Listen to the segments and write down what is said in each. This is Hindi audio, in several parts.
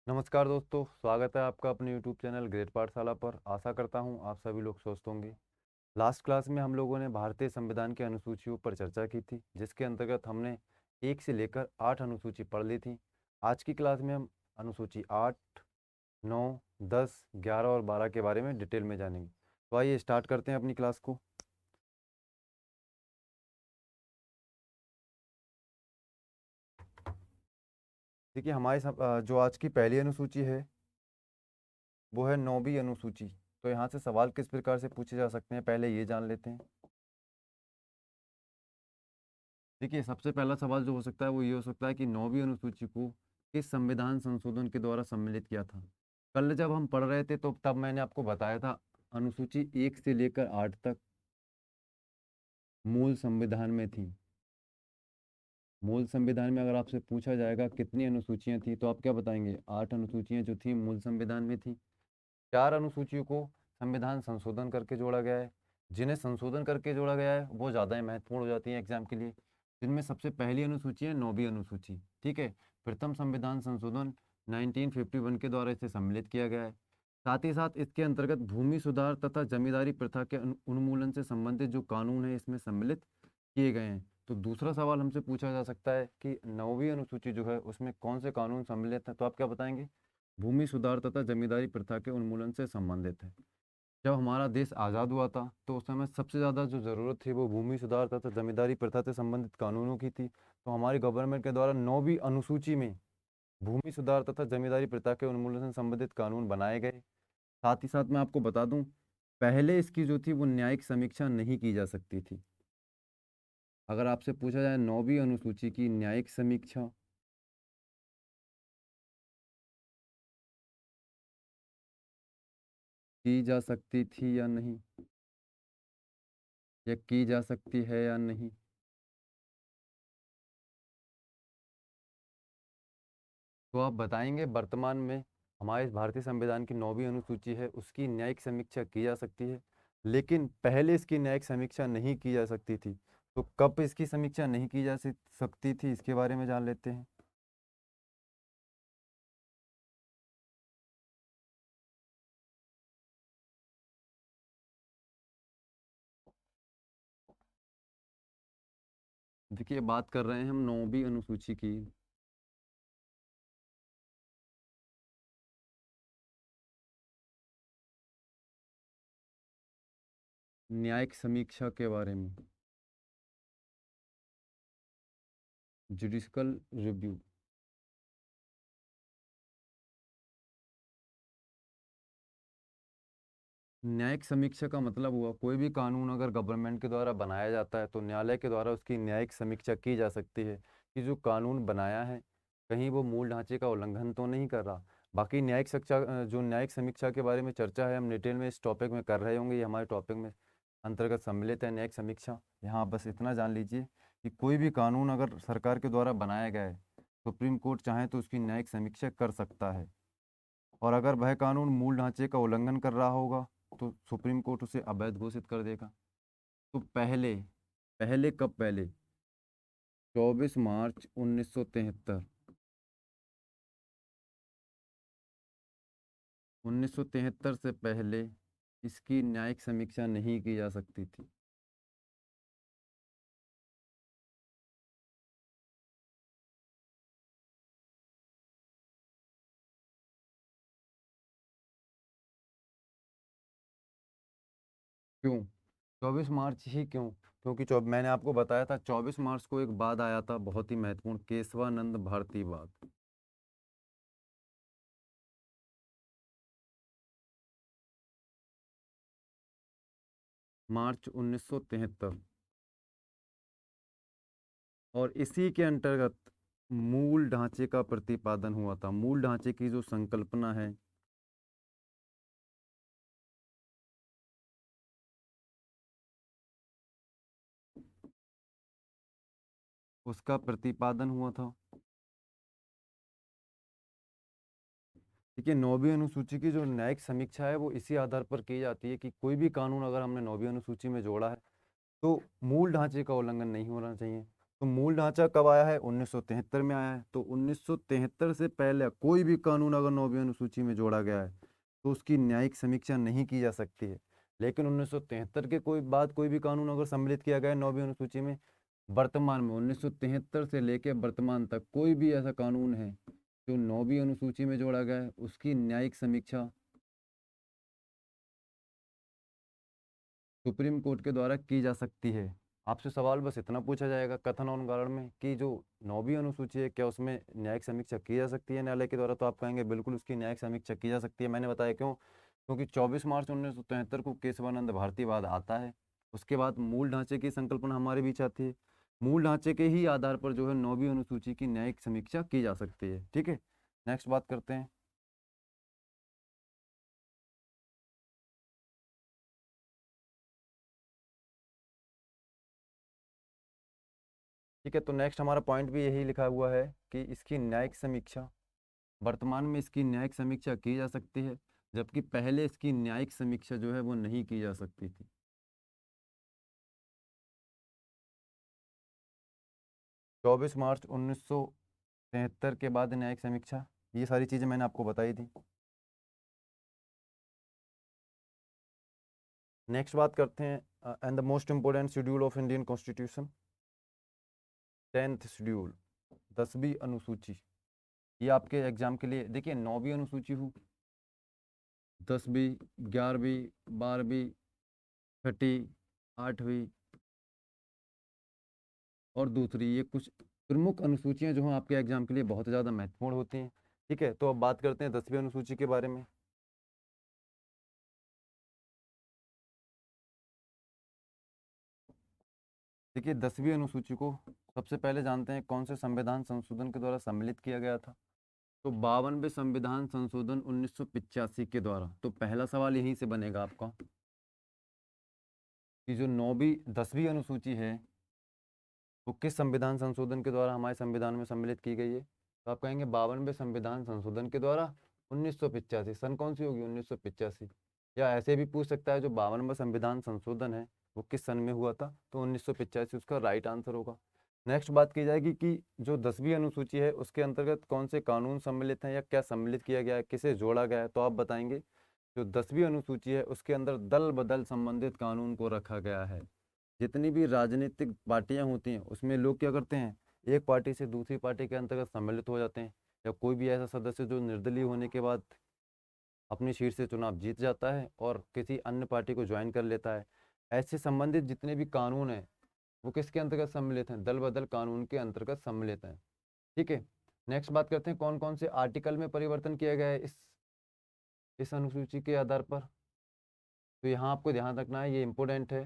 नमस्कार दोस्तों, स्वागत है आपका अपने YouTube चैनल ग्रेड पाठशाला पर। आशा करता हूँ आप सभी लोग स्वस्थ होंगे। लास्ट क्लास में हम लोगों ने भारतीय संविधान की अनुसूचियों पर चर्चा की थी, जिसके अंतर्गत हमने 1 से लेकर 8 अनुसूची पढ़ ली थी। आज की क्लास में हम अनुसूची 8, 9, 10, 11 और 12 के बारे में डिटेल में जानेंगे। तो आइए स्टार्ट करते हैं अपनी क्लास को। देखिए जो आज की पहली अनुसूची है वो है 9वीं अनुसूची। तो यहाँ से सवाल किस प्रकार से पूछे जा सकते हैं, पहले ये जान लेते हैं। देखिए, सबसे पहला सवाल जो हो सकता है वो ये हो सकता है कि 9वीं अनुसूची को किस संविधान संशोधन के द्वारा सम्मिलित किया था। कल जब हम पढ़ रहे थे तो तब मैंने आपको बताया था अनुसूची 1 से लेकर 8 तक मूल संविधान में थी। मूल संविधान में अगर आपसे पूछा जाएगा कितनी अनुसूचियां थी तो आप क्या बताएंगे? 8 अनुसूचियां जो थी मूल संविधान में थी। 4 अनुसूचियों को संविधान संशोधन करके जोड़ा गया है। जिन्हें संशोधन करके जोड़ा गया है वो ज़्यादा ही महत्वपूर्ण हो जाती है एग्जाम के लिए। जिनमें सबसे पहली अनुसूची है 9वीं अनुसूची। ठीक है, प्रथम संविधान संशोधन 1951 के द्वारा इसे सम्मिलित किया गया है। साथ ही साथ इसके अंतर्गत भूमि सुधार तथा जमींदारी प्रथा के उन्मूलन से संबंधित जो कानून है इसमें सम्मिलित किए गए हैं। तो दूसरा सवाल हमसे पूछा जा सकता है कि 9वीं अनुसूची जो है उसमें कौन से कानून सम्मिलित हैं, तो आप क्या बताएंगे? भूमि सुधार तथा जमींदारी प्रथा के उन्मूलन से संबंधित है। जब हमारा देश आज़ाद हुआ था तो उस समय सबसे ज़्यादा जो ज़रूरत थी वो भूमि सुधार तथा जमींदारी प्रथा से संबंधित कानूनों की थी। तो हमारी गवर्नमेंट के द्वारा 9वीं अनुसूची में भूमि सुधार तथा जमींदारी प्रथा के उन्मूलन से संबंधित कानून बनाए गए। साथ ही साथ मैं आपको बता दूं, पहले इसकी जो थी वो न्यायिक समीक्षा नहीं की जा सकती थी। अगर आपसे पूछा जाए 9वीं अनुसूची की न्यायिक समीक्षा की जा सकती थी या नहीं, या की जा सकती है या नहीं, तो आप बताएंगे वर्तमान में हमारे भारतीय संविधान की 9वीं अनुसूची है उसकी न्यायिक समीक्षा की जा सकती है, लेकिन पहले इसकी न्यायिक समीक्षा नहीं की जा सकती थी। तो कब इसकी समीक्षा नहीं की जा सकती थी इसके बारे में जान लेते हैं। देखिए, बात कर रहे हैं हम 9वीं अनुसूची की। न्यायिक समीक्षा के बारे में, जुडिशल रिव्यू। न्यायिक समीक्षा का मतलब हुआ कोई भी कानून अगर गवर्नमेंट के द्वारा बनाया जाता है तो न्यायालय के द्वारा उसकी न्यायिक समीक्षा की जा सकती है कि जो कानून बनाया है कहीं वो मूल ढांचे का उल्लंघन तो नहीं कर रहा। बाकी जो न्यायिक समीक्षा के बारे में चर्चा है हम डिटेल में इस टॉपिक में कर रहे होंगे, ये हमारे टॉपिक में अंतर्गत सम्मिलित है न्यायिक समीक्षा। यहाँ बस इतना जान लीजिए कि कोई भी कानून अगर सरकार के द्वारा बनाया गया है, सुप्रीम कोर्ट चाहे तो उसकी न्यायिक समीक्षा कर सकता है। और अगर वह कानून मूल ढांचे का उल्लंघन कर रहा होगा तो सुप्रीम कोर्ट उसे अवैध घोषित कर देगा। तो पहले पहले कब पहले 24 मार्च 1973, 1973 से पहले इसकी न्यायिक समीक्षा नहीं की जा सकती थी। क्यों 24 मार्च ही क्यों? क्योंकि मैंने आपको बताया था 24 मार्च को एक वाद आया था बहुत ही महत्वपूर्ण, केशवानंद भारती वाद। मार्च 1973। और इसी के अंतर्गत मूल ढांचे का प्रतिपादन हुआ था। मूल ढांचे की जो संकल्पना है उसका प्रतिपादन हुआ था। देखिए, 9वीं अनुसूची की जो न्यायिक समीक्षा है वो इसी आधार पर की जाती है कि कोई भी कानून अगर हमने 9वीं अनुसूची में जोड़ा है तो मूल ढांचे का उल्लंघन नहीं होना चाहिए। तो मूल ढांचा कब आया है? 1973 में आया है। तो 1973 से पहले कोई भी कानून अगर 9वीं अनुसूची में जोड़ा गया है तो उसकी न्यायिक समीक्षा नहीं की जा सकती है। लेकिन 1973 के कोई बाद कोई भी कानून अगर सम्मिलित किया गया है 9वीं अनुसूची में, वर्तमान में 1973 से लेकर वर्तमान तक कोई भी ऐसा कानून है जो 9वीं अनुसूची में जोड़ा गया है, उसकी न्यायिक समीक्षा सुप्रीम कोर्ट के द्वारा की जा सकती है। आपसे सवाल बस इतना पूछा जाएगा कथन और उदाहरण में कि जो 9वीं अनुसूची है क्या उसमें न्यायिक समीक्षा की जा सकती है न्यायालय के द्वारा, तो आप कहेंगे बिल्कुल उसकी न्यायिक समीक्षा की जा सकती है। मैंने बताया क्यों, क्योंकि 24 मार्च 1973 को केशवानंद भारतीवाद आता है। उसके बाद मूल ढांचे की संकल्पना हमारे बीच आती है। मूल ढांचे के ही आधार पर जो है 9वीं अनुसूची की न्यायिक समीक्षा की जा सकती है। ठीक है, नेक्स्ट बात करते हैं। ठीक है, तो नेक्स्ट हमारा पॉइंट भी यही लिखा हुआ है कि इसकी न्यायिक समीक्षा, वर्तमान में इसकी न्यायिक समीक्षा की जा सकती है, जबकि पहले इसकी न्यायिक समीक्षा जो है वो नहीं की जा सकती थी। 24 मार्च 1973 के बाद न्यायिक समीक्षा, ये सारी चीज़ें मैंने आपको बताई थी। नेक्स्ट बात करते हैं and the most important schedule of Indian constitution, 10th schedule, 10वीं अनुसूची। ये आपके एग्जाम के लिए देखिए 9वीं अनुसूची हो, 10वीं, 11वीं, 12वीं, छठी, 8वीं और दूसरी, ये कुछ प्रमुख अनुसूचियां जो हैं आपके एग्जाम के लिए बहुत ज़्यादा महत्वपूर्ण होती हैं। ठीक है, तो अब बात करते हैं 10वीं अनुसूची के बारे में। देखिए 10वीं अनुसूची को सबसे पहले जानते हैं कौन से संविधान संशोधन के द्वारा सम्मिलित किया गया था। तो 52वें संविधान संशोधन 1985 के द्वारा। तो पहला सवाल यहीं से बनेगा आपका कि जो 10वीं अनुसूची है वो किस संविधान संशोधन के द्वारा हमारे संविधान में सम्मिलित की गई है। तो आप कहेंगे 52वें संविधान संशोधन के द्वारा 1985। सन कौन सी होगी? 1985। या ऐसे भी पूछ सकता है जो 52वां संविधान संशोधन है वो किस सन में हुआ था, तो 1985 उसका राइट आंसर होगा। नेक्स्ट बात की जाएगी कि जो 10वीं अनुसूची है उसके अंतर्गत कौन से कानून सम्मिलित हैं या क्या सम्मिलित किया गया है, किसे जोड़ा गया है, तो आप बताएंगे जो 10वीं अनुसूची है उसके अंदर दल बदल संबंधित कानून को रखा गया है। जितनी भी राजनीतिक पार्टियां होती हैं उसमें लोग क्या करते हैं, एक पार्टी से दूसरी पार्टी के अंतर्गत सम्मिलित हो जाते हैं, या कोई भी ऐसा सदस्य जो निर्दलीय होने के बाद अपनी सीट से चुनाव जीत जाता है और किसी अन्य पार्टी को ज्वाइन कर लेता है। ऐसे संबंधित जितने भी कानून हैं वो किसके अंतर्गत सम्मिलित हैं? दल बदल कानून के अंतर्गत सम्मिलित हैं। ठीक है, नेक्स्ट बात करते हैं कौन कौन से आर्टिकल में परिवर्तन किया गया है इस अनुसूची के आधार पर। तो यहाँ आपको ध्यान रखना है, ये इंपॉर्टेंट है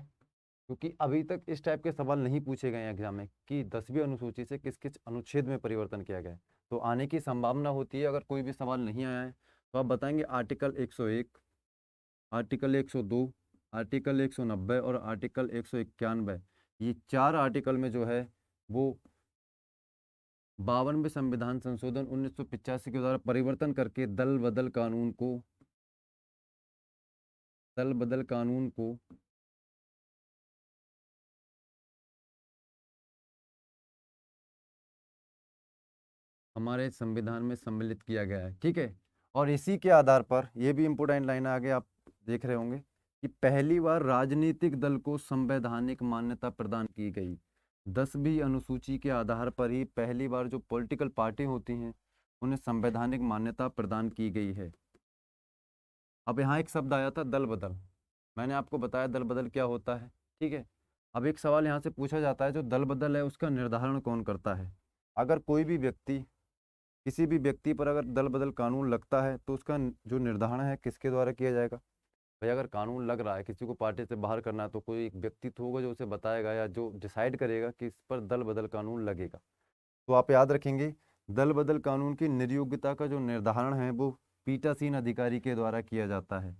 क्योंकि अभी तक इस टाइप के सवाल नहीं पूछे गए हैं एग्जाम में कि 10वीं अनुसूची से किस किस अनुच्छेद में परिवर्तन किया गया है। तो आने की संभावना होती है अगर कोई भी सवाल नहीं आया है तो आप बताएंगे आर्टिकल 101, आर्टिकल 102, आर्टिकल 190 और आर्टिकल 191। ये चार आर्टिकल में जो है वो 52वें संविधान संशोधन 1985 के द्वारा परिवर्तन करके दल बदल कानून को हमारे संविधान में सम्मिलित किया गया है। ठीक है, और इसी के आधार पर ये भी इम्पोर्टेंट लाइन आगे आप देख रहे होंगे कि पहली बार राजनीतिक दल को संवैधानिक मान्यता प्रदान की गई। 10वीं अनुसूची के आधार पर ही पहली बार जो पॉलिटिकल पार्टी होती हैं उन्हें संवैधानिक मान्यता प्रदान की गई है। अब यहाँ एक शब्द आया था दल बदल, मैंने आपको बताया दल बदल क्या होता है। ठीक है, अब एक सवाल यहाँ से पूछा जाता है जो दल बदल है उसका निर्धारण कौन करता है। अगर कोई भी व्यक्ति, किसी भी व्यक्ति पर अगर दल बदल कानून लगता है तो उसका जो निर्धारण है किसके द्वारा किया जाएगा। भाई अगर कानून लग रहा है किसी को पार्टी से बाहर करना है तो कोई एक व्यक्ति तो होगा जो उसे बताएगा या जो डिसाइड करेगा कि इस पर दल बदल कानून लगेगा। तो आप याद रखेंगे दल बदल कानून की निर्योग्यता का जो निर्धारण है वो पीठासीन अधिकारी के द्वारा किया जाता है।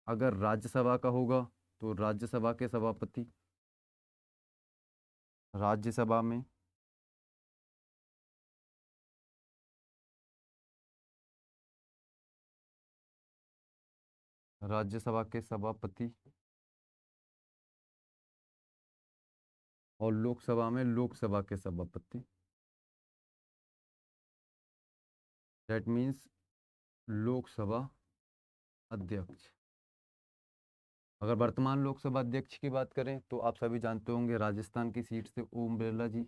अगर राज्यसभा का होगा तो राज्यसभा के सभापति, राज्यसभा में राज्यसभा के सभापति और लोकसभा में लोकसभा के सभापति, दैट मीन्स लोकसभा अध्यक्ष। अगर वर्तमान लोकसभा अध्यक्ष की बात करें तो आप सभी जानते होंगे राजस्थान की सीट से ओम बिरला जी।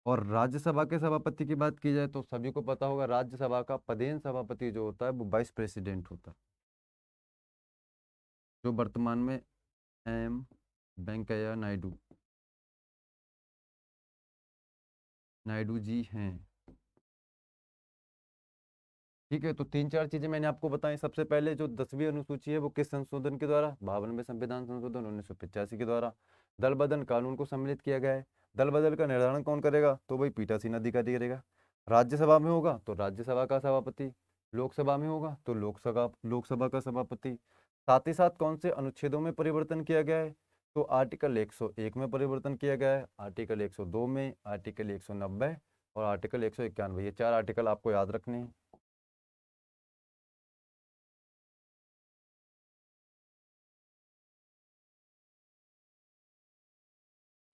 और राज्यसभा के सभापति की बात की जाए तो सभी को पता होगा राज्यसभा का पदेन सभापति जो होता है वो वाइस प्रेसिडेंट होता है, जो वर्तमान में एम वेंकैया नायडू जी हैं। ठीक है, तो तीन चार चीजें मैंने आपको बताई। सबसे पहले जो 10वीं अनुसूची है वो किस संशोधन के द्वारा, 52वें संविधान संशोधन 1985 के द्वारा दल बदल कानून को सम्मिलित किया गया है। दल बदल का निर्धारण कौन करेगा, तो भाई पीठासीन अधिकारी करेगा। राज्यसभा में होगा तो राज्यसभा का सभापति, लोकसभा में होगा तो लोकसभा का सभापति। साथ ही साथ कौन से अनुच्छेदों में परिवर्तन किया गया है, तो आर्टिकल 101 में परिवर्तन किया गया है, आर्टिकल 102 में, आर्टिकल 190 और आर्टिकल 191। ये चार आर्टिकल आपको याद रखने हैं।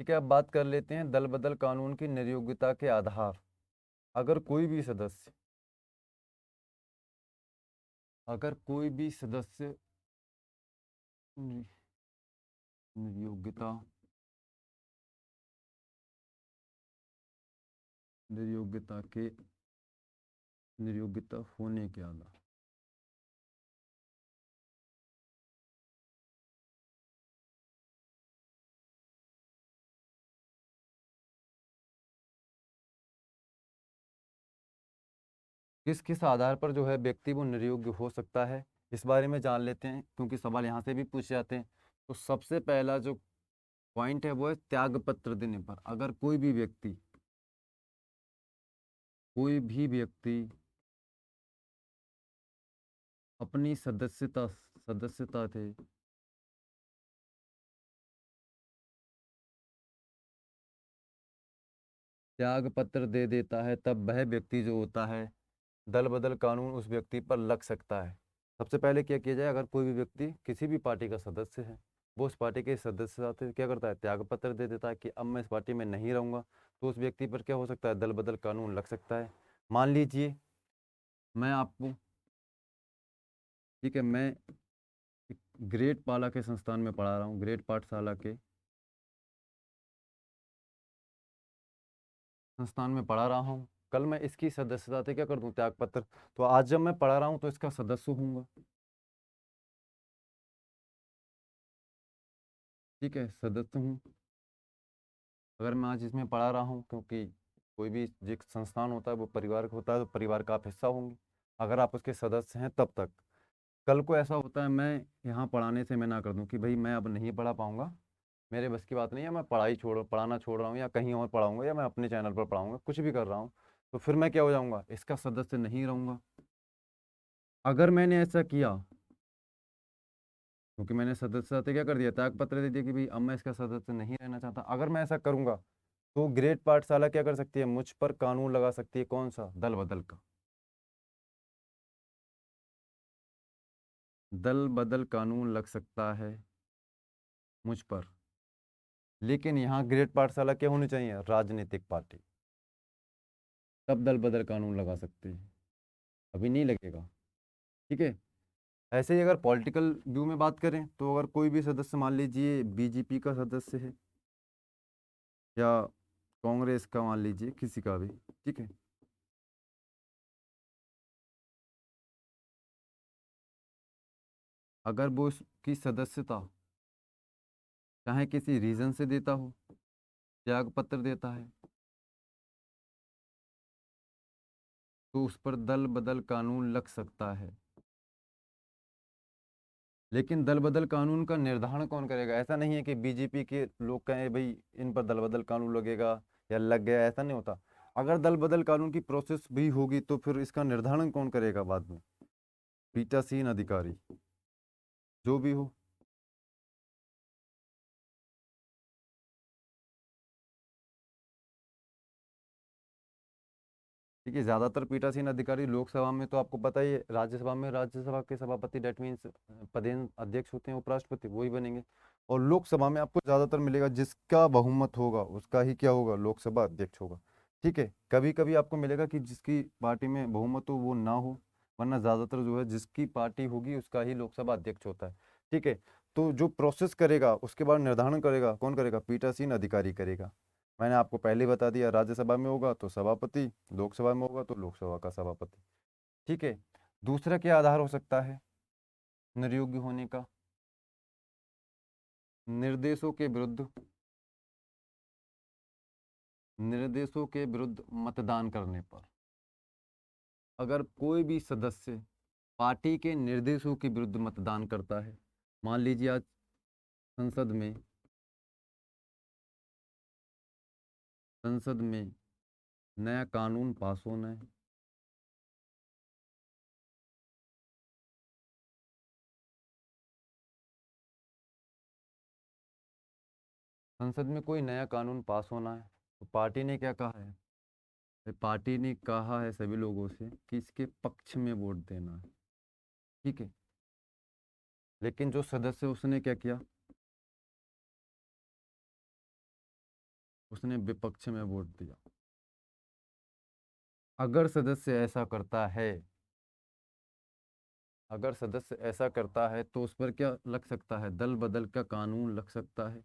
ठीक है, अब बात कर लेते हैं दल बदल कानून की निर्योग्यता के आधार। अगर कोई भी सदस्य अगर कोई भी सदस्य नि- निर्योग्यता निर्योग्यता के निर्योग्यता होने के आधार किस किस आधार पर जो है व्यक्ति वो निर्योग्य हो सकता है, इस बारे में जान लेते हैं, क्योंकि सवाल यहाँ से भी पूछे जाते हैं। तो सबसे पहला जो पॉइंट है वो है त्याग पत्र देने पर। अगर कोई भी व्यक्ति अपनी सदस्यता थे त्याग पत्र दे देता है, तब वह व्यक्ति जो होता है दल बदल कानून उस व्यक्ति पर लग सकता है। सबसे पहले क्या किया जाए, अगर कोई भी व्यक्ति किसी भी पार्टी का सदस्य है, वो उस पार्टी के सदस्य से क्या करता है, त्याग पत्र दे देता है कि अब मैं इस पार्टी में नहीं रहूंगा, तो उस व्यक्ति पर क्या हो सकता है, दल बदल कानून लग सकता है। मान लीजिए मैं आपको ठीक है, मैं एक ग्रेट पाला के संस्थान में पढ़ा रहा हूँ, ग्रेट पाठशाला के संस्थान में पढ़ा रहा हूँ। कल मैं इसकी सदस्यता से क्या कर दूं, त्याग पत्र। तो आज जब मैं पढ़ा रहा हूँ तो इसका सदस्य हूँगा। ठीक है, सदस्य हूँ अगर मैं आज इसमें पढ़ा रहा हूँ, क्योंकि कोई भी जो एक संस्थान होता है वो परिवार का होता है, तो परिवार का आप हिस्सा होंगे अगर आप उसके सदस्य हैं तब तक। कल को ऐसा होता है मैं यहाँ पढ़ाने से मैं ना कर दूँ कि भाई मैं अब नहीं पढ़ा पाऊंगा, मेरे बस की बात नहीं है, मैं पढ़ाना छोड़ रहा हूँ या कहीं और पढ़ाऊंगा या मैं अपने चैनल पर पढ़ाऊंगा, कुछ भी कर रहा हूँ, तो फिर मैं क्या हो जाऊंगा, इसका सदस्य नहीं रहूंगा। अगर मैंने ऐसा किया, क्योंकि मैंने सदस्यता से क्या कर दिया, त्याग पत्र दे दिया कि भाई अब मैं इसका सदस्य नहीं रहना चाहता, अगर मैं ऐसा करूंगा तो ग्रेट पाठशाला क्या कर सकती है, मुझ पर कानून लगा सकती है। कौन सा, दल बदल का। दल बदल कानून लग सकता है मुझ पर, लेकिन यहाँ ग्रेट पाठशाला क्या होनी चाहिए, राजनीतिक पार्टी, तब दल बदल कानून लगा सकते हैं, अभी नहीं लगेगा। ठीक है, ऐसे ही अगर पॉलिटिकल व्यू में बात करें तो अगर कोई भी सदस्य मान लीजिए बीजेपी का सदस्य है या कांग्रेस का, मान लीजिए किसी का भी, ठीक है, अगर वो उसकी सदस्यता चाहे किसी रीजन से देता हो, त्याग पत्र देता है, तो उस पर दल बदल कानून लग सकता है। लेकिन दल बदल कानून का निर्धारण कौन करेगा, ऐसा नहीं है कि बीजेपी के लोग कहें भाई इन पर दल बदल कानून लगेगा या लग गया, ऐसा नहीं होता। अगर दल बदल कानून की प्रोसेस भी होगी तो फिर इसका निर्धारण कौन करेगा बाद में, पीठासीन अधिकारी जो भी हो। ठीक है, ज़्यादातर पीठासीन अधिकारी लोकसभा में तो आपको पता ही है, राज्यसभा में राज्यसभा के सभापति डेट मीन्स पदेन अध्यक्ष होते हैं उपराष्ट्रपति, वही बनेंगे। और लोकसभा में आपको ज़्यादातर मिलेगा जिसका बहुमत होगा उसका ही क्या होगा, लोकसभा अध्यक्ष होगा। ठीक है, कभी कभी आपको मिलेगा कि जिसकी पार्टी में बहुमत हो वो ना हो, वरना ज़्यादातर जो है जिसकी पार्टी होगी उसका ही लोकसभा अध्यक्ष होता है। ठीक है, तो जो प्रोसेस करेगा उसके बाद निर्धारण करेगा कौन करेगा, पीठासीन अधिकारी करेगा। मैंने आपको पहले ही बता दिया, राज्यसभा में होगा तो सभापति, लोकसभा में होगा तो लोकसभा का सभापति। ठीक है, दूसरा क्या आधार हो सकता है निर्योग्य होने का, निर्देशों के विरुद्ध, निर्देशों के विरुद्ध मतदान करने पर। अगर कोई भी सदस्य पार्टी के निर्देशों के विरुद्ध मतदान करता है, मान लीजिए आज संसद में नया कानून पास होना है, संसद में कोई नया कानून पास होना है, तो पार्टी ने क्या कहा है, पार्टी ने कहा है सभी लोगों से कि इसके पक्ष में वोट देना है। ठीक है, लेकिन जो सदस्य उसने क्या किया, उसने विपक्ष में वोट दिया। अगर सदस्य ऐसा करता है, अगर सदस्य ऐसा करता है तो उस पर क्या लग सकता है, दल बदल का कानून लग सकता है।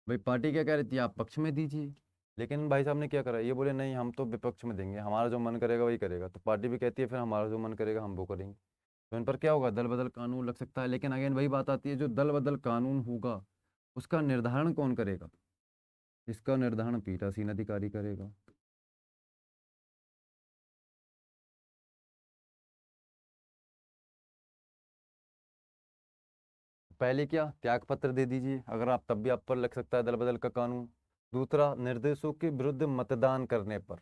भाई पार्टी क्या कह रही थी, आप पक्ष में दीजिए, लेकिन भाई साहब ने क्या करा, ये बोले नहीं हम तो विपक्ष में देंगे, हमारा जो मन करेगा वही करेगा। तो पार्टी भी कहती है फिर हमारा जो मन करेगा हम वो करेंगे। तो इन पर क्या होगा, दल बदल कानून लग सकता है। लेकिन अगेन वही बात आती है, जो दल बदल कानून होगा उसका निर्धारण कौन करेगा, इसका निर्धारण पीठासीन अधिकारी करेगा। पहले क्या, त्याग पत्र दे दीजिए अगर आप, तब भी आप पर लग सकता है दल बदल का कानून। दूसरा, निर्देशों के विरुद्ध मतदान करने पर,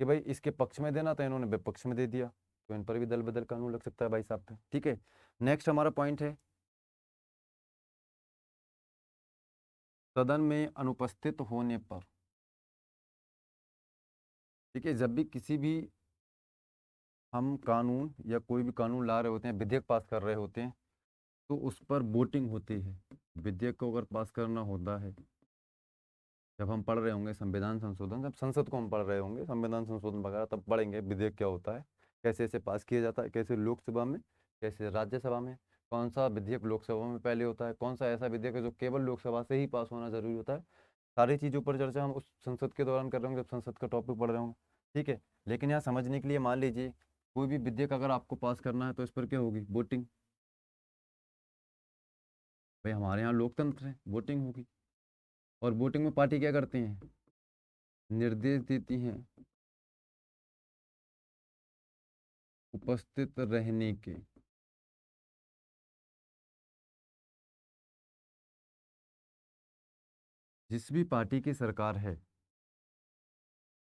कि भाई इसके पक्ष में देना था इन्होंने विपक्ष में दे दिया, तो इन पर भी दल बदल कानून लग सकता है भाई साहब पे। ठीक है, नेक्स्ट हमारा पॉइंट है सदन में अनुपस्थित होने पर। ठीक है, जब भी किसी भी हम कानून या कोई भी कानून ला रहे होते हैं, विधेयक पास कर रहे होते हैं, तो उस पर वोटिंग होती है। विधेयक को अगर पास करना होता है, जब हम पढ़ रहे होंगे संविधान संशोधन, जब संसद को हम पढ़ रहे होंगे संविधान संशोधन वगैरह, तब पढ़ेंगे विधेयक क्या होता है, कैसे इसे पास किया जाता है, कैसे लोकसभा में, कैसे राज्यसभा में, कौन सा विधेयक लोकसभा में पहले होता है, कौन सा ऐसा विधेयक है जो केवल लोकसभा से ही पास होना जरूरी होता है। सारी चीज़ों पर चर्चा हम उस संसद के दौरान कर रहे होंगे जब संसद का टॉपिक पढ़ रहे होंगे। ठीक है, लेकिन यहाँ समझने के लिए मान लीजिए कोई भी विधेयक अगर आपको पास करना है तो इस पर क्या होगी, वोटिंग। भाई हमारे यहाँ लोकतंत्र है, वोटिंग होगी। और वोटिंग में पार्टी क्या करती हैं, निर्देश देती हैं उपस्थित रहने के। जिस भी पार्टी की सरकार है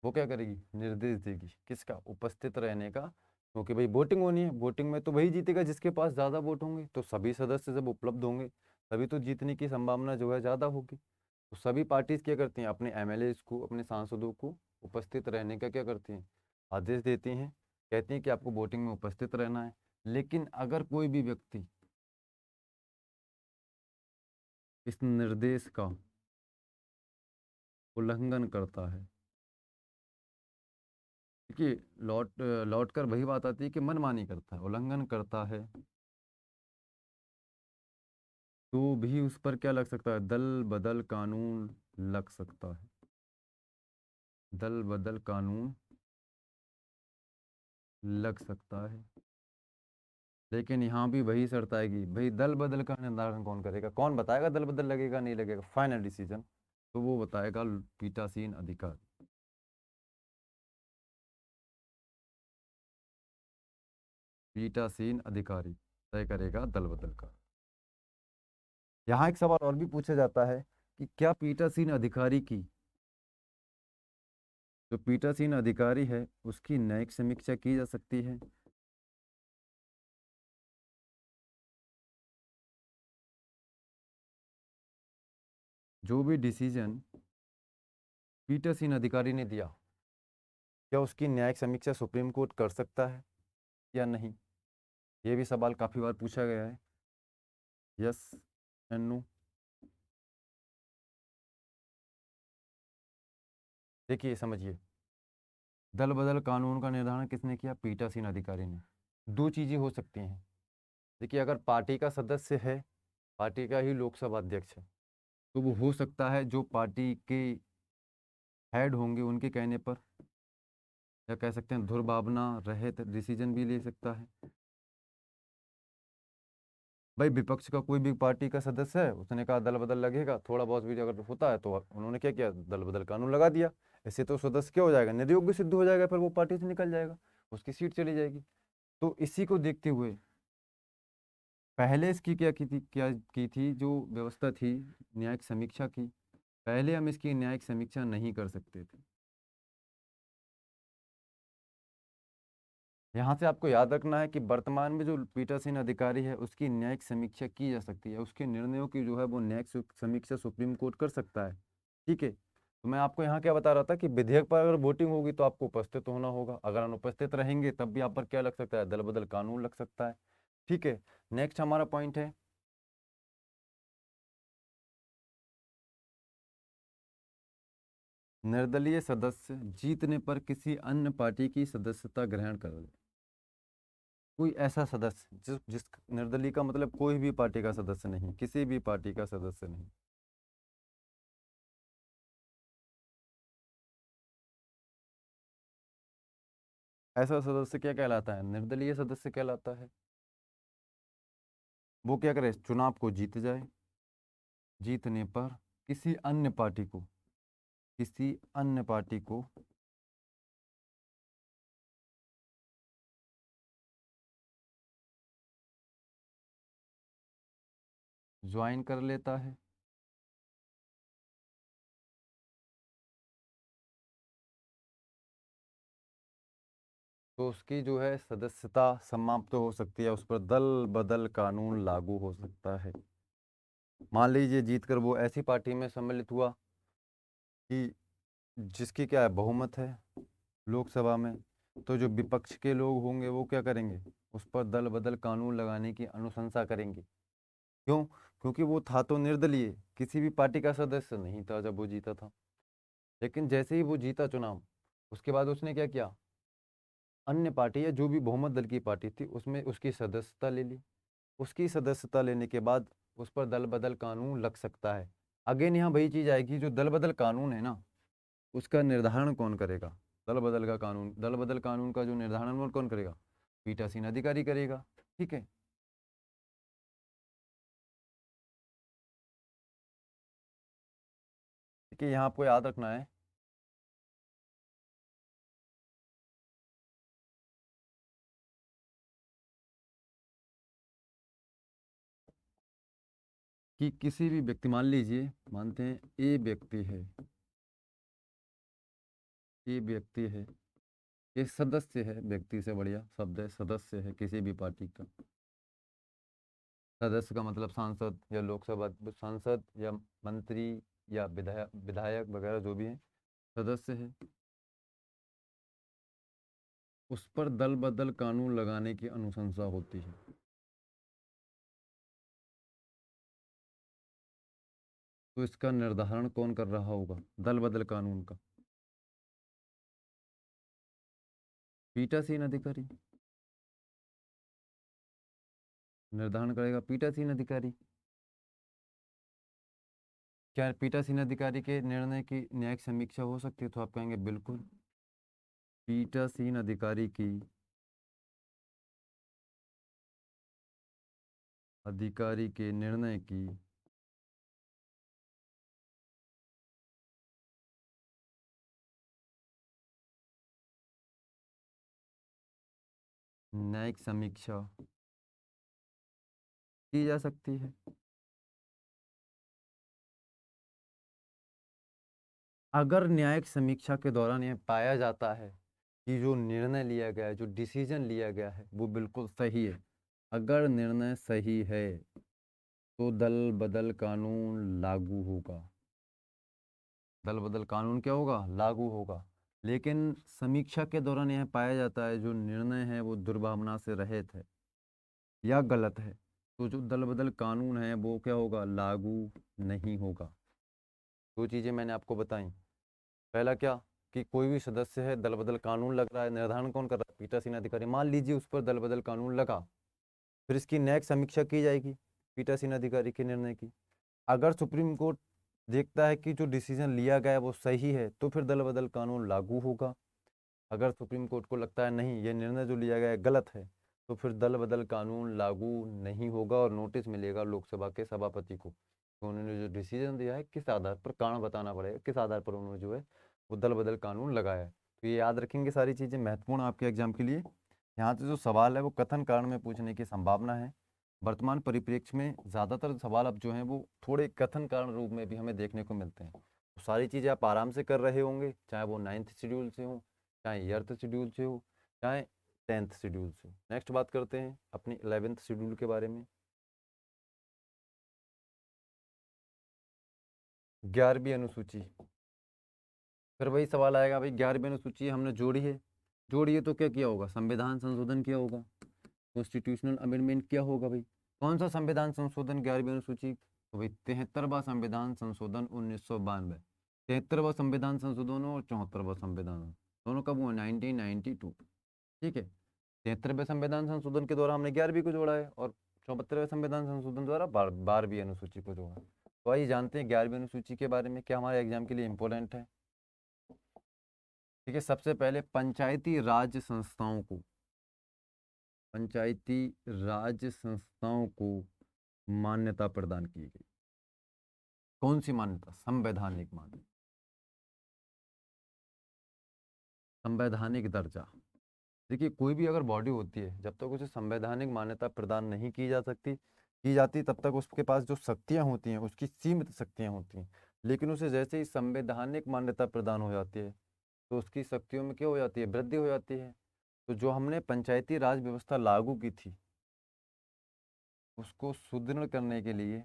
वो क्या करेगी, निर्देश देगी किसका, उपस्थित रहने का। क्योंकि भाई वोटिंग होनी है, वोटिंग में तो वही जीतेगा जिसके पास ज़्यादा वोट होंगे, तो सभी सदस्य जब उपलब्ध होंगे तभी तो जीतने की संभावना जो है ज़्यादा होगी। तो सभी पार्टीज क्या करती हैं, अपने एमएलए को, अपने सांसदों को उपस्थित रहने का क्या करती हैं, आदेश देती हैं, कहती हैं कि आपको वोटिंग में उपस्थित रहना है। लेकिन अगर कोई भी व्यक्ति इस निर्देश का उल्लंघन करता है, देखिए लौट कर वही बात आती है कि मनमानी करता है, उल्लंघन करता है, तो भी उस पर क्या लग सकता है, दल बदल कानून लग सकता है। दल बदल कानून लग सकता है। लेकिन यहाँ भी वही शर्त आएगी, भाई दल बदल का निर्धारण कौन करेगा, कौन बताएगा दल बदल लगेगा नहीं लगेगा, फाइनल डिसीजन तो वो बताएगा पीठासीन अधिकारी। पीठासीन अधिकारी तय करेगा दल बदल का। यहाँ एक सवाल और भी पूछा जाता है कि क्या पीठासीन अधिकारी की, जो पीठासीन अधिकारी है उसकी न्यायिक समीक्षा की जा सकती है। जो भी डिसीजन पीठासीन अधिकारी ने दिया क्या उसकी न्यायिक समीक्षा सुप्रीम कोर्ट कर सकता है या नहीं? ये भी सवाल काफ़ी बार पूछा गया है। Yes and no. देखिए समझिए, दल बदल कानून का निर्धारण किसने किया? पीठासीन अधिकारी ने। दो चीज़ें हो सकती हैं। देखिए, अगर पार्टी का सदस्य है, पार्टी का ही लोकसभा अध्यक्ष है, तो वो हो सकता है जो पार्टी के हेड होंगे उनके कहने पर, या कह सकते हैं दुर्भावना रहित डिसीजन भी ले सकता है। भाई विपक्ष का कोई भी पार्टी का सदस्य है, उसने कहा दल बदल लगेगा, थोड़ा बहुत भी अगर होता है तो उन्होंने क्या किया, दल बदल कानून लगा दिया। ऐसे तो सदस्य क्या हो जाएगा, निर्योग्य सिद्ध हो जाएगा, फिर वो पार्टी से निकल जाएगा, उसकी सीट चली जाएगी। तो इसी को देखते हुए पहले इसकी क्या की थी जो व्यवस्था थी न्यायिक समीक्षा की, पहले हम इसकी न्यायिक समीक्षा नहीं कर सकते थे। यहाँ से आपको याद रखना है कि वर्तमान में जो पीठासीन अधिकारी है उसकी न्यायिक समीक्षा की जा सकती है, उसके निर्णयों की जो है वो न्यायिक समीक्षा सुप्रीम कोर्ट कर सकता है। ठीक है, तो मैं आपको यहाँ क्या बता रहा था कि विधेयक पर अगर वोटिंग होगी तो आपको उपस्थित होना होगा, अगर अनुपस्थित रहेंगे तब भी आप पर क्या लग सकता है, दल बदल कानून लग सकता है। ठीक है, नेक्स्ट हमारा पॉइंट है निर्दलीय सदस्य जीतने पर किसी अन्य पार्टी की सदस्यता ग्रहण कर ले। कोई ऐसा सदस्य जिस निर्दलीय का मतलब कोई भी पार्टी का सदस्य नहीं, किसी भी पार्टी का सदस्य नहीं। ऐसा सदस्य क्या कहलाता है, निर्दलीय सदस्य कहलाता है। वो क्या करे, चुनाव को जीत जाए, जीतने पर किसी अन्य पार्टी को, किसी अन्य पार्टी को ज्वाइन कर लेता है। तो उसकी जो है सदस्यता समाप्त हो सकती है, उस पर दल बदल कानून लागू हो सकता है। मान लीजिए जीतकर वो ऐसी पार्टी में सम्मिलित हुआ कि जिसकी क्या है, बहुमत है लोकसभा में, तो जो विपक्ष के लोग होंगे वो क्या करेंगे, उस पर दल बदल कानून लगाने की अनुशंसा करेंगे। क्यों? क्योंकि वो था तो निर्दलीय, किसी भी पार्टी का सदस्य नहीं था जब वो जीता था। लेकिन जैसे ही वो जीता चुनाव, उसके बाद उसने क्या किया, अन्य पार्टी या जो भी बहुमत दल की पार्टी थी उसमें उसकी सदस्यता ले ली। उसकी सदस्यता लेने के बाद उस पर दल बदल कानून लग सकता है। अगेन यहाँ वही चीज़ आएगी, जो दल बदल कानून है ना, उसका निर्धारण कौन करेगा? दल बदल कानून का जो निर्धारण वो कौन करेगा? पीठासीन अधिकारी करेगा। ठीक है, ठीक है, यहाँ आपको याद रखना है कि किसी भी व्यक्ति, मान लीजिए मानते हैं ए व्यक्ति है, ए व्यक्ति है, ये सदस्य है, व्यक्ति से बढ़िया शब्द है, सदस्य है किसी भी पार्टी का। सदस्य का मतलब सांसद या लोकसभा सांसद या मंत्री या विधायक विधायक वगैरह जो भी है, सदस्य है। उस पर दल बदल कानून लगाने की अनुशंसा होती है। तो इसका निर्धारण कौन कर रहा होगा, दल बदल कानून का? पीठासीन अधिकारी निर्धारण करेगा, पीठासीन अधिकारी। क्या पीठासीन अधिकारी के निर्णय की न्यायिक समीक्षा हो सकती है? तो आप कहेंगे बिल्कुल, पीठासीन अधिकारी की, अधिकारी के निर्णय की न्यायिक समीक्षा की जा सकती है। अगर न्यायिक समीक्षा के दौरान यह पाया जाता है कि जो निर्णय लिया गया है, जो डिसीजन लिया गया है वो बिल्कुल सही है, अगर निर्णय सही है तो दल बदल कानून लागू होगा। दल बदल कानून क्या होगा, लागू होगा। लेकिन समीक्षा के दौरान यह पाया जाता है जो निर्णय है वो दुर्भावना से रहित है या गलत है, तो जो दल बदल कानून है वो क्या होगा, लागू नहीं होगा। दो चीज़ें मैंने आपको बताई। पहला क्या, कि कोई भी सदस्य है, दल बदल कानून लग रहा है, निर्धारण कौन कर रहा है, पीठासीन अधिकारी। मान लीजिए उस पर दल बदल कानून लगा, फिर इसकी न्यायिक समीक्षा की जाएगी पीठासीन अधिकारी के निर्णय की। अगर सुप्रीम कोर्ट देखता है कि जो डिसीजन लिया गया है वो सही है तो फिर दल बदल कानून लागू होगा। अगर सुप्रीम कोर्ट को लगता है नहीं ये निर्णय जो लिया गया है गलत है, तो फिर दल बदल कानून लागू नहीं होगा और नोटिस मिलेगा लोकसभा के सभापति को, तो उन्होंने जो डिसीजन दिया है किस आधार पर, कारण बताना पड़ेगा किस आधार पर उन्होंने जो है वो दल बदल कानून लगाया है। तो ये याद रखेंगे, सारी चीज़ें महत्वपूर्ण आपके एग्जाम के लिए। यहाँ से जो सवाल है वो कथन कारण में पूछने की संभावना है। वर्तमान परिप्रेक्ष्य में ज़्यादातर सवाल अब जो हैं वो थोड़े कथन कारण रूप में भी हमें देखने को मिलते हैं। तो सारी चीज़ें आप आराम से कर रहे होंगे, चाहे वो 9th शेड्यूल से हो, चाहे 8th शेड्यूल से हो, चाहे 10th शेड्यूल से हो। नेक्स्ट बात करते हैं अपनी 11th शेड्यूल के बारे में। 11वीं अनुसूची, फिर वही सवाल आएगा भाई 11वीं अनुसूची हमने जोड़ी है तो क्या किया होगा, संविधान संशोधन किया होगा, कॉन्स्टिट्यूशनल अमेंडमेंट किया होगा भाई। कौन सा संविधान संशोधन 11वीं अनुसूची, तो भाई 73वां संविधान संशोधन 1992। 73वां संविधान संशोधन और 74वां संविधान दोनों कब हुआ, 1992। ठीक है, 73वें संविधान संशोधन के द्वारा हमने 11वीं को जोड़ा है और 74वें संविधान संशोधन द्वारा 12वीं अनुसूची को जोड़ा। तो आइए जानते हैं 11वीं अनुसूची के बारे में, क्या हमारे एग्जाम के लिए इंपॉर्टेंट है। ठीक है, सबसे पहले पंचायती राज संस्थाओं को मान्यता प्रदान की गई। कौन सी मान्यता, संवैधानिक मान्यता, संवैधानिक दर्जा। देखिए कोई भी अगर बॉडी होती है जब तक उसे संवैधानिक मान्यता प्रदान नहीं की जाती तब तक उसके पास जो शक्तियां होती हैं उसकी सीमित शक्तियां होती हैं। लेकिन उसे जैसे ही संवैधानिक मान्यता प्रदान हो जाती है तो उसकी शक्तियों में क्या हो जाती है, वृद्धि हो जाती है। तो जो हमने पंचायती राज व्यवस्था लागू की थी उसको सुदृढ़ करने के लिए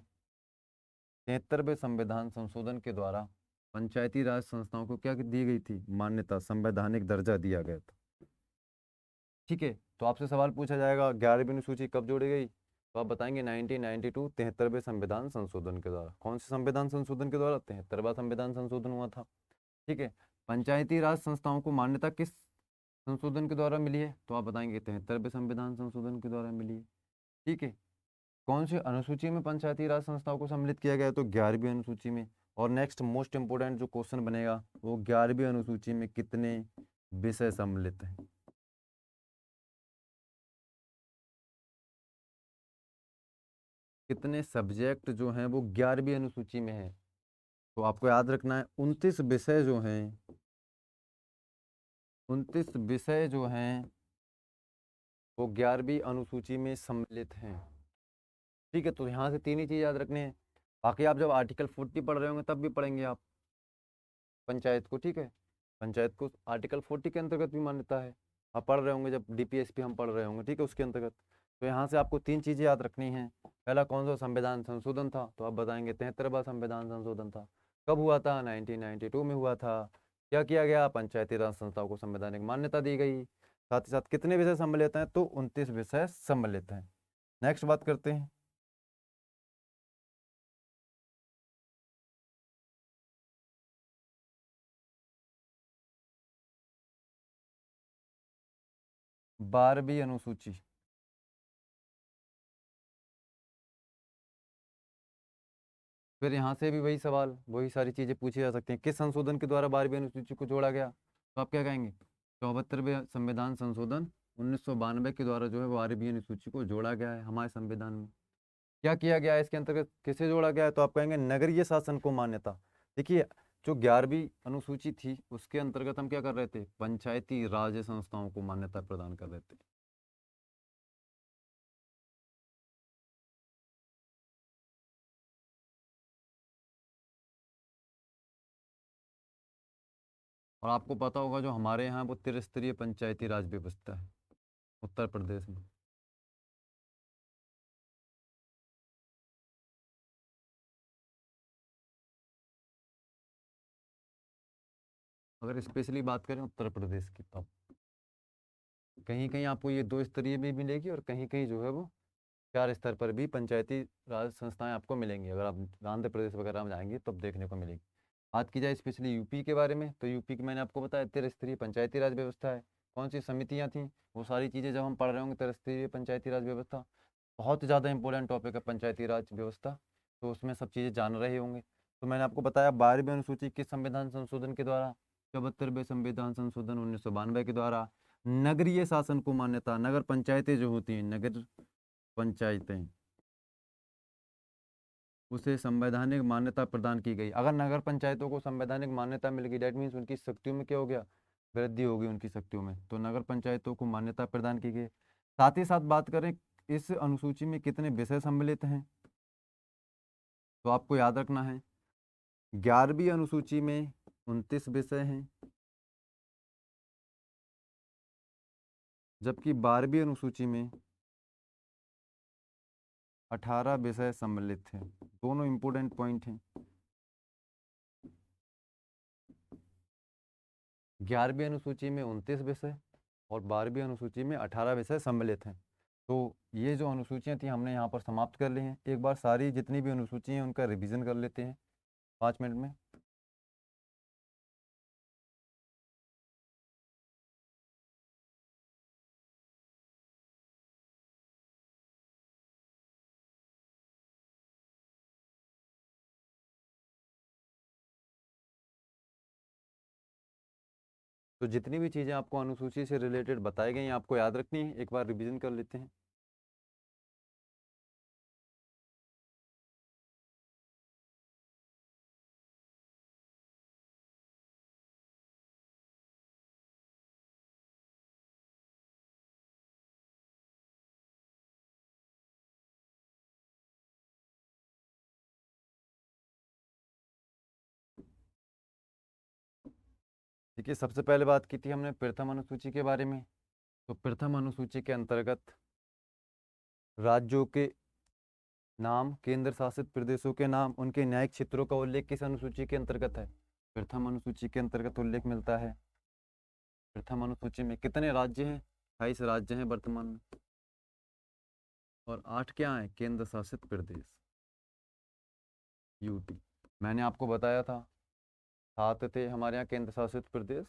73वें संविधान संशोधन के द्वारा पंचायती राज संस्थाओं को क्या दी गई थी, मान्यता, संवैधानिक दर्जा दिया गया था। ठीक है, तो आपसे सवाल पूछा जाएगा 11वीं अनुसूची कब जोड़ी गई, तो आप बताएंगे 1992 73वें संविधान संशोधन के द्वारा। कौन से संविधान संशोधन के द्वारा, 73वां संविधान संशोधन हुआ था। ठीक है, पंचायती राज संस्थाओं को मान्यता किस संशोधन के द्वारा मिली है, तो आप बताएंगे 73वें संविधान संशोधन के द्वारा मिली है। ठीक है, कौन सी अनुसूची में पंचायती राज संस्थाओं को सम्मिलित किया गया, तो 11वीं अनुसूची में। और नेक्स्ट मोस्ट इंपोर्टेंट जो क्वेश्चन बनेगा वो 11वीं अनुसूची में कितने विषय सम्मिलित हैं। कितने सब्जेक्ट जो हैं वो 11वीं अनुसूची में है, तो आपको याद रखना है 29 विषय जो हैं, 29 विषय जो हैं वो 11वीं अनुसूची में सम्मिलित हैं। ठीक है, तो यहाँ से तीन ही चीज़ याद रखने हैं। बाकी आप जब आर्टिकल 40 पढ़ रहे होंगे तब भी पढ़ेंगे आप पंचायत को। ठीक है, पंचायत को आर्टिकल 40 के अंतर्गत भी मान्यता है, आप पढ़ रहे होंगे जब डीपीएसपी हम पढ़ रहे होंगे। ठीक है, उसके अंतर्गत। तो यहाँ से आपको तीन चीज़ें याद रखनी हैं। पहला कौन सा संविधान संशोधन था, तो आप बताएंगे 73वां संविधान संशोधन था। कब हुआ था, 1992 में हुआ था। क्या किया गया, पंचायती राज संस्थाओं को संवैधानिक मान्यता दी गई। साथ ही साथ कितने विषय सम्मिलित हैं, तो 29 विषय सम्मिलित हैं। नेक्स्ट बात करते हैं 12वीं अनुसूची। फिर यहाँ से भी वही सवाल, वही सारी चीज़ें पूछी जा सकती हैं। किस संशोधन के द्वारा 12वीं अनुसूची को जोड़ा गया, तो आप क्या कहेंगे, 74वें संविधान संशोधन 1992 के द्वारा जो है 12वीं अनुसूची को जोड़ा गया है हमारे संविधान में। क्या किया गया है इसके अंतर्गत, किसे जोड़ा गया है, तो आप कहेंगे नगरीय शासन को मान्यता। देखिए जो 11वीं अनुसूची थी उसके अंतर्गत हम क्या कर रहे थे, पंचायती राज संस्थाओं को मान्यता प्रदान कर रहे थे। और आपको पता होगा जो हमारे यहाँ वो त्रिस्तरीय पंचायती राज व्यवस्था है उत्तर प्रदेश में। अगर स्पेशली बात करें उत्तर प्रदेश की, तब कहीं कहीं आपको ये 2 स्तरीय भी मिलेगी और कहीं कहीं जो है वो 4 स्तर पर भी पंचायती राज संस्थाएं आपको मिलेंगी। अगर आप आंध्र प्रदेश वगैरह में जाएंगे तब देखने को मिलेगी। बात की जाए स्पेशली यूपी के बारे में, तो यूपी की मैंने आपको बताया त्रिस्तरीय पंचायती राज व्यवस्था है। कौन सी समितियां थी, वो सारी चीज़ें जब हम पढ़ रहे होंगे, त्रिस्तरीय पंचायती राज व्यवस्था बहुत ज़्यादा इंपॉर्टेंट टॉपिक है पंचायती राज व्यवस्था, तो उसमें सब चीज़ें जान रहे होंगे। तो मैंने आपको बताया 12वीं अनुसूची किस संविधान संशोधन के द्वारा, 74वें संविधान संशोधन 1992 के द्वारा। नगरीय शासन को मान्यता, नगर पंचायतें जो होती हैं, नगर पंचायतें, उसे संवैधानिक मान्यता प्रदान की गई। अगर नगर पंचायतों को संवैधानिक मान्यता मिल गई, डेट मीन्स उनकी शक्तियों में क्या हो गया, वृद्धि होगी उनकी शक्तियों में, तो नगर पंचायतों को मान्यता प्रदान की गई। साथ ही साथ बात करें इस अनुसूची में कितने विषय सम्मिलित हैं, तो आपको याद रखना है 11वीं अनुसूची में 29 विषय हैं, जबकि 12वीं अनुसूची में 18 विषय सम्मिलित हैं। दोनों इंपोर्टेंट पॉइंट हैं। 11वीं अनुसूची में 29 विषय और 12वीं अनुसूची में 18 विषय सम्मिलित हैं। तो ये जो अनुसूचियाँ थी हमने यहाँ पर समाप्त कर ली हैं। एक बार सारी जितनी भी अनुसूची हैं उनका रिवीजन कर लेते हैं 5 मिनट में। तो जितनी भी चीज़ें आपको अनुसूची से रिलेटेड बताई गई हैं आपको याद रखनी है, एक बार रिवीजन कर लेते हैं। देखिए, सबसे पहले बात की थी हमने प्रथम अनुसूची के बारे में। तो प्रथम अनुसूची के अंतर्गत राज्यों के नाम, केंद्र शासित प्रदेशों के नाम, उनके न्यायिक क्षेत्रों का उल्लेख किस अनुसूची के अंतर्गत है, प्रथम अनुसूची के अंतर्गत उल्लेख मिलता है। प्रथम अनुसूची में कितने राज्य हैं, 28 राज्य हैं वर्तमान में, और 8 क्या हैं, केंद्र शासित प्रदेश, यूटी। मैंने आपको बताया था 7 थे हमारे यहाँ केंद्र शासित प्रदेश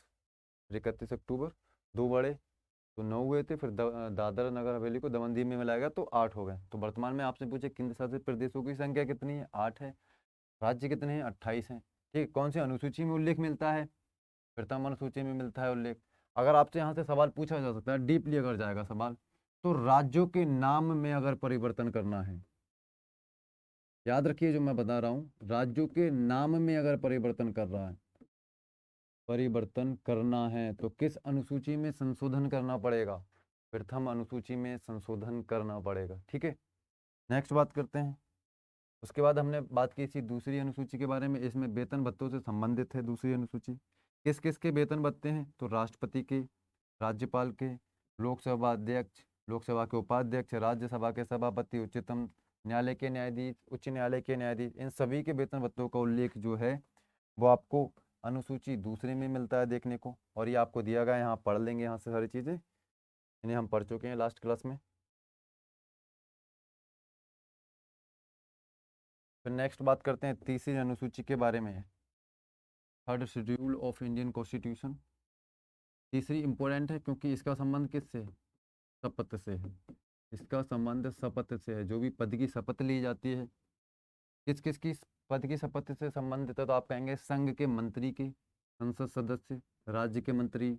31 अक्टूबर, 2 बड़े, तो 9 हुए थे, फिर दादरा नगर हवेली को दमन दीव में मिलाया गया तो 8 हो गए। तो वर्तमान में आपसे पूछे केंद्र शासित प्रदेशों की संख्या कितनी है, 8 है। राज्य कितने हैं, 28 हैं। ठीक, कौन सी अनुसूची में उल्लेख मिलता है, प्रथम अनुसूची में मिलता है उल्लेख। अगर आपसे यहाँ से सवाल पूछा जा सकता है, डीपली अगर जाएगा सवाल, तो राज्यों के नाम में अगर परिवर्तन करना है, याद रखिए जो मैं बता रहा हूँ, राज्यों के नाम में अगर परिवर्तन कर रहा है, परिवर्तन करना है तो किस अनुसूची में संशोधन करना पड़ेगा, प्रथम अनुसूची में संशोधन करना पड़ेगा। ठीक है, नेक्स्ट बात करते हैं। उसके बाद हमने बात की थी दूसरी अनुसूची के बारे में, इसमें वेतन भत्तों से संबंधित है दूसरी अनुसूची। किस किस के वेतन भत्ते हैं, तो राष्ट्रपति के, राज्यपाल के, लोकसभा अध्यक्ष, लोकसभा के उपाध्यक्ष, राज्यसभा के सभापति, उच्चतम न्यायालय के न्यायाधीश, उच्च न्यायालय के न्यायाधीश, इन सभी के वेतन भत्तों का उल्लेख जो है वो आपको अनुसूची दूसरे में मिलता है देखने को। और ये आपको दिया गया है, यहाँ पढ़ लेंगे, यहाँ से सारी चीज़ें इन्हें हम पढ़ चुके हैं लास्ट क्लास में। फिर नेक्स्ट बात करते हैं तीसरी अनुसूची के बारे में, third schedule of Indian constitution. तीसरी इंपॉर्टेंट है क्योंकि इसका संबंध किससे है, शपथ से है। इसका संबंध शपथ से है, जो भी पद की शपथ ली जाती है, किस किस की पद की शपथ से संबंधित है, तो आप कहेंगे संघ के मंत्री की, संसद सदस्य, राज्य के मंत्री,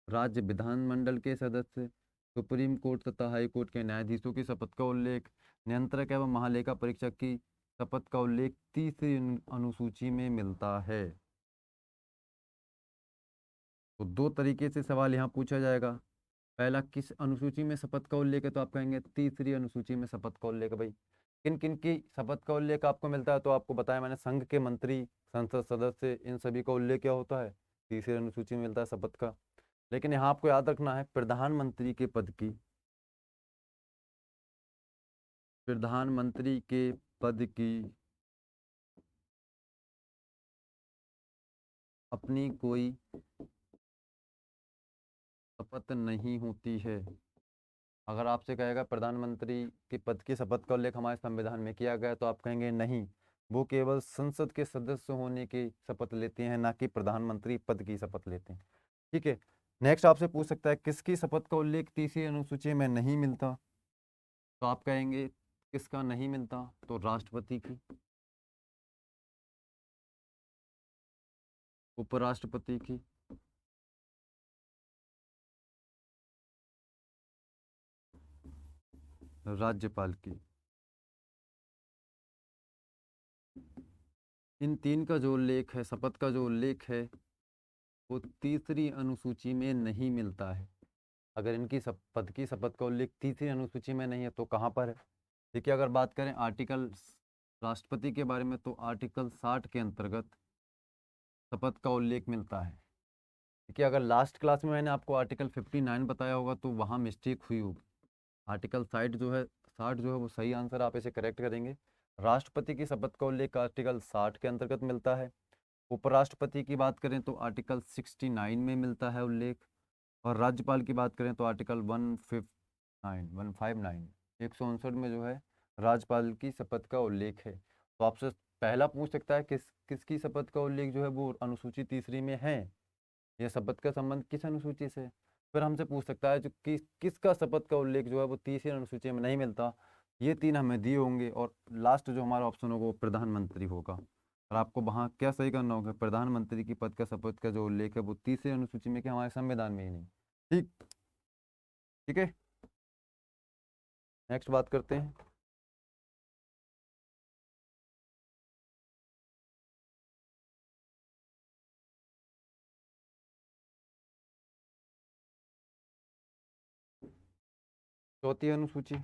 राज्य विधानमंडल के सदस्य, सुप्रीम कोर्ट तथा हाई कोर्ट के न्यायाधीशों की शपथ का उल्लेख, नियंत्रक एवं महालेखा परीक्षक की शपथ का उल्लेख तीसरी अनुसूची में मिलता है। तो 2 तरीके से सवाल यहाँ पूछा जाएगा। पहला, किस अनुसूची में शपथ का उल्लेख है, तो आप कहेंगे तीसरी अनुसूची में शपथ का उल्लेख है। भाई किन किन की शपथ का उल्लेख आपको मिलता है, तो आपको बताया मैंने, संघ के मंत्री, संसद सदस्य, इन सभी का उल्लेख क्या होता है, तीसरी अनुसूची में मिलता है शपथ का। लेकिन यहाँ आपको याद रखना है प्रधानमंत्री के पद की, प्रधानमंत्री के पद की अपनी कोई शपथ नहीं होती है। अगर आपसे कहेगा प्रधानमंत्री के पद की शपथ का उल्लेख हमारे संविधान में किया गया है, तो आप कहेंगे नहीं, वो केवल संसद के सदस्य होने की शपथ लेते हैं, ना कि प्रधानमंत्री पद की शपथ लेते हैं। ठीक है। नेक्स्ट आपसे पूछ सकता है किसकी शपथ का उल्लेख तीसरी अनुसूची में नहीं मिलता, तो आप कहेंगे किसका नहीं मिलता, तो राष्ट्रपति की, उपराष्ट्रपति की, राज्यपाल की। इन तीन का जो उल्लेख है, शपथ का जो उल्लेख है, वो तीसरी अनुसूची में नहीं मिलता है। अगर इनकी पद की शपथ का उल्लेख तीसरी अनुसूची में नहीं है तो कहाँ पर है? देखिए, अगर बात करें आर्टिकल राष्ट्रपति के बारे में, तो आर्टिकल 60 के अंतर्गत शपथ का उल्लेख मिलता है। देखिए, अगर लास्ट क्लास में मैंने आपको आर्टिकल 59 बताया होगा तो वहाँ मिस्टेक हुई होगी। आर्टिकल 60 जो है, 60 जो है वो सही आंसर, आप इसे करेक्ट करेंगे। राष्ट्रपति की शपथ का उल्लेख आर्टिकल 60 के अंतर्गत मिलता है। उपराष्ट्रपति की बात करें तो आर्टिकल 69 में मिलता है उल्लेख। और राज्यपाल की बात करें तो आर्टिकल 159 159 में जो है राज्यपाल की शपथ का उल्लेख है। तो आपसे पहला पूछ सकता है किसकी शपथ का उल्लेख जो है वो अनुसूची तीसरी में है, यह शपथ का संबंध किस अनुसूची से। फिर हमसे पूछ सकता है जो किसका शपथ का उल्लेख जो है वो तीसरी अनुसूची में नहीं मिलता। ये तीन हमें दिए होंगे और लास्ट जो हमारा ऑप्शन होगा वो प्रधानमंत्री होगा। और आपको वहाँ क्या सही करना होगा, प्रधानमंत्री की पद का शपथ का जो उल्लेख है वो तीसरी अनुसूची में, कि हमारे संविधान में ही नहीं। ठीक। ठीक है। नेक्स्ट बात करते हैं। चौथी अनुसूची,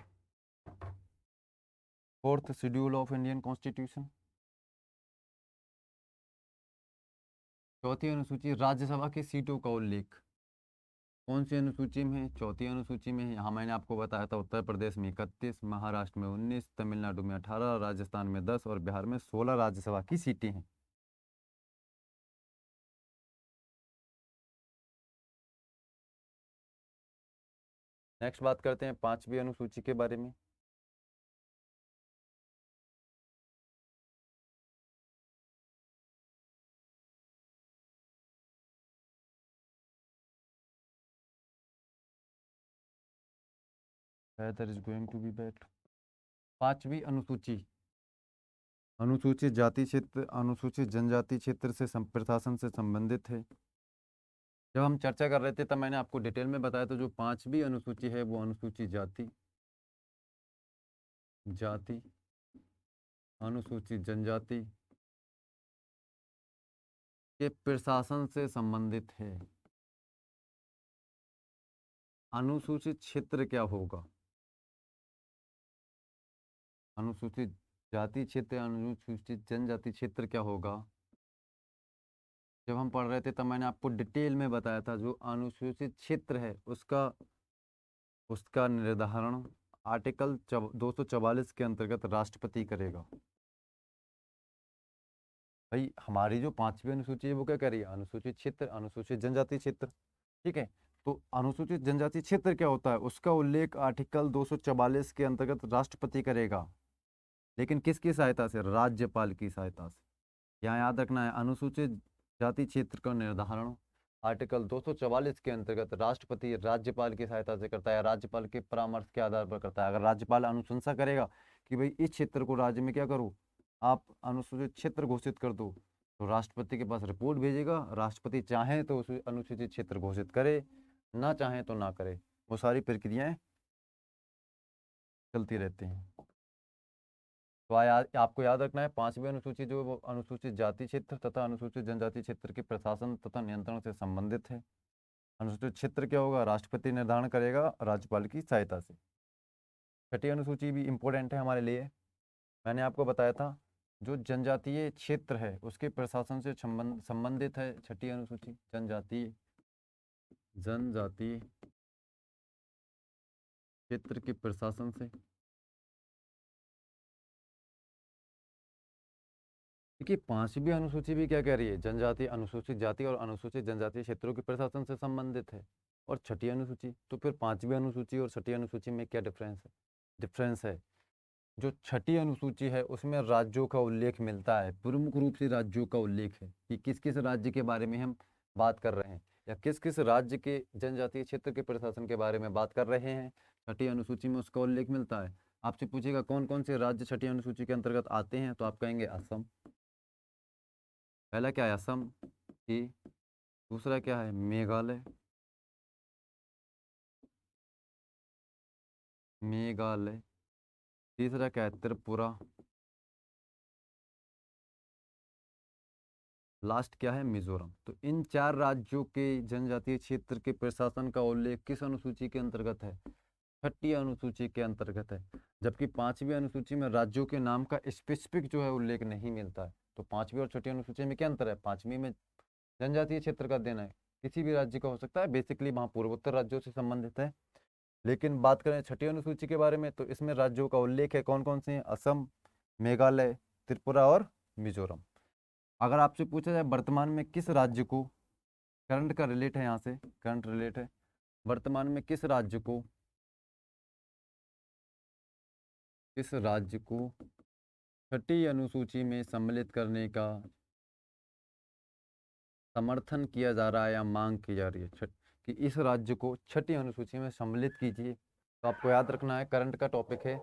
fourth schedule of Indian constitution. चौथी अनुसूची, राज्यसभा की सीटों का उल्लेख कौन सी अनुसूची में है? चौथी अनुसूची में है। यहाँ मैंने आपको बताया था उत्तर प्रदेश में 31, महाराष्ट्र में 19, तमिलनाडु में 18, राजस्थान में 10 और बिहार में 16 राज्यसभा की सीटें हैं। नेक्स्ट बात करते हैं पांचवी अनुसूची के बारे में। Weather is going to be bad. पांचवी अनुसूची, अनुसूचित जाति क्षेत्र, अनुसूचित जनजाति क्षेत्र से प्रशासन से संबंधित है। जब हम चर्चा कर रहे थे तब मैंने आपको डिटेल में बताया था जो पांचवी अनुसूची है वो अनुसूचित जाति, जाति, अनुसूचित जनजाति के प्रशासन से संबंधित है। अनुसूचित क्षेत्र क्या होगा? अनुसूचित जाति क्षेत्र, अनुसूचित जनजाति क्षेत्र क्या होगा? जब हम पढ़ रहे थे तब मैंने आपको डिटेल में बताया था जो अनुसूचित क्षेत्र है उसका उसका निर्धारण आर्टिकल 244 के अंतर्गत राष्ट्रपति करेगा। भाई, हमारी जो पांचवी अनुसूची है वो क्या कह रही है? अनुसूचित क्षेत्र, अनुसूचित जनजाति क्षेत्र। ठीक है। तो अनुसूचित जनजाति क्षेत्र क्या होता है, उसका उल्लेख आर्टिकल 244 के अंतर्गत राष्ट्रपति करेगा, लेकिन किसकी सहायता से? राज्यपाल की सहायता से। यहाँ याद रखना है, अनुसूचित जाति क्षेत्र का निर्धारण आर्टिकल 244 के अंतर्गत राष्ट्रपति राज्यपाल की सहायता से करता है, राज्यपाल के परामर्श के आधार पर करता है। अगर राज्यपाल अनुशंसा करेगा कि भाई इस क्षेत्र को राज्य में क्या करो, आप अनुसूचित क्षेत्र घोषित कर दो, तो राष्ट्रपति के पास रिपोर्ट भेजेगा। राष्ट्रपति चाहे तो उस अनुसूचित क्षेत्र घोषित करे, ना चाहे तो ना करे। वो सारी प्रक्रियाएं चलती रहती हैं। तो आपको याद रखना है पांचवी अनुसूची जो है वो अनुसूचित जाति क्षेत्र तथा अनुसूचित जनजाति क्षेत्र के प्रशासन तथा नियंत्रण से संबंधित है। अनुसूचित क्षेत्र क्या होगा? राष्ट्रपति निर्धारण करेगा राज्यपाल की सहायता से। छठी अनुसूची भी इम्पोर्टेंट है हमारे लिए। मैंने आपको बताया था जो जनजातीय क्षेत्र है उसके प्रशासन से संबंधित है छठी अनुसूची। जनजातीय जनजातीय क्षेत्र के प्रशासन से। देखिए 5वीं अनुसूची भी क्या कह रही है, जनजाति, अनुसूचित जाति और अनुसूचित जनजातीय क्षेत्रों के प्रशासन से संबंधित है। और छठी अनुसूची, तो फिर 5वीं अनुसूची और छठी अनुसूची में क्या डिफरेंस है। जो छठी अनुसूची है उसमें राज्यों का उल्लेख मिलता है, प्रमुख रूप से राज्यों का उल्लेख है कि किस किस राज्य के बारे में हम बात कर रहे हैं, या किस किस राज्य के जनजातीय क्षेत्र के प्रशासन के बारे में बात कर रहे हैं। छठी अनुसूची में उसका उल्लेख मिलता है। आपसे पूछेगा कौन कौन से राज्य छठी अनुसूची के अंतर्गत आते हैं, तो आप कहेंगे असम। पहला क्या है, असम। ही। दूसरा क्या है, मेघालय। मेघालय। तीसरा क्या है, त्रिपुरा। लास्ट क्या है, मिजोरम। तो इन 4 राज्यों के जनजातीय क्षेत्र के प्रशासन का उल्लेख किस अनुसूची के अंतर्गत है, छठी अनुसूची के अंतर्गत है। जबकि 5वीं अनुसूची में राज्यों के नाम का स्पेसिफिक जो है उल्लेख नहीं मिलता है। तो 5वीं और छठी अनुसूची में क्या अंतर है, 5वीं में जनजातीय क्षेत्र का देना है, किसी भी राज्य का हो सकता है, बेसिकली वहाँ पूर्वोत्तर राज्यों से संबंधित है। लेकिन बात करें छठी अनुसूची के बारे में, तो इसमें राज्यों का उल्लेख है, कौन कौन से हैं, असम, मेघालय, त्रिपुरा और मिजोरम। अगर आपसे पूछा जाए वर्तमान में किस राज्य को, करंट का रिलेट है, यहाँ से करंट रिलेट है, वर्तमान में किस राज्य को छठी अनुसूची में सम्मिलित करने का समर्थन किया जा रहा है या मांग की जा रही है, कि इस राज्य को छठी अनुसूची में सम्मिलित कीजिए। तो आपको याद रखना है, करंट का टॉपिक है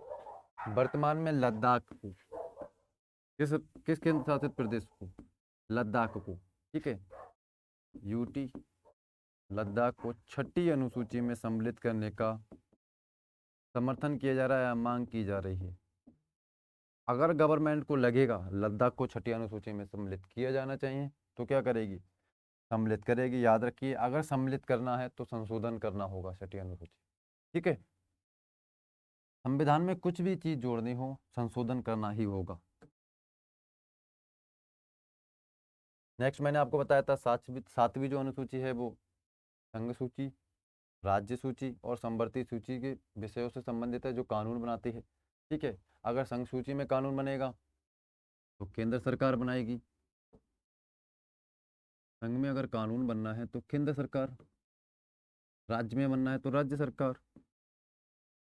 वर्तमान में लद्दाख को, किस किस केंद्र शासित प्रदेश को, लद्दाख को, ठीक है, यूटी, लद्दाख को छठी अनुसूची में सम्मिलित करने का समर्थन किया जा रहा है या मांग की जा रही है। अगर गवर्नमेंट को लगेगा लद्दाख को छठी अनुसूची में सम्मिलित किया जाना चाहिए, तो क्या करेगी, सम्मिलित करेगी। याद रखिए, अगर सम्मिलित करना है तो संशोधन करना होगा छठी अनुसूची, ठीक है। संविधान में कुछ भी चीज जोड़नी हो, संशोधन करना ही होगा। नेक्स्ट मैंने आपको बताया था 7वीं जो अनुसूची है वो संघ सूची, राज्य सूची और संवर्ती सूची के विषयों से संबंधित है, जो कानून बनाती है, ठीक है। अगर संघ सूची में कानून बनेगा तो केंद्र सरकार बनाएगी, संघ में अगर कानून बनना है तो केंद्र सरकार, राज्य में बनना है तो राज्य सरकार,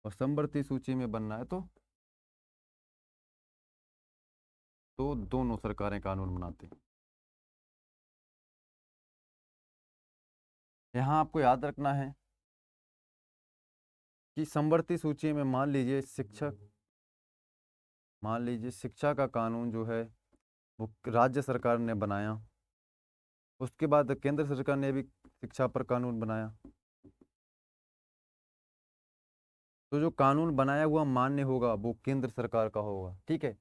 और संवर्ती सूची में बनना है तो दोनों सरकारें कानून बनाती हैं। यहाँ आपको याद रखना है कि संवर्ती सूची में मान लीजिए शिक्षा का कानून जो है वो राज्य सरकार ने बनाया, उसके बाद केंद्र सरकार ने भी शिक्षा पर कानून बनाया, तो जो कानून बनाया हुआ मान्य होगा वो केंद्र सरकार का होगा, ठीक है।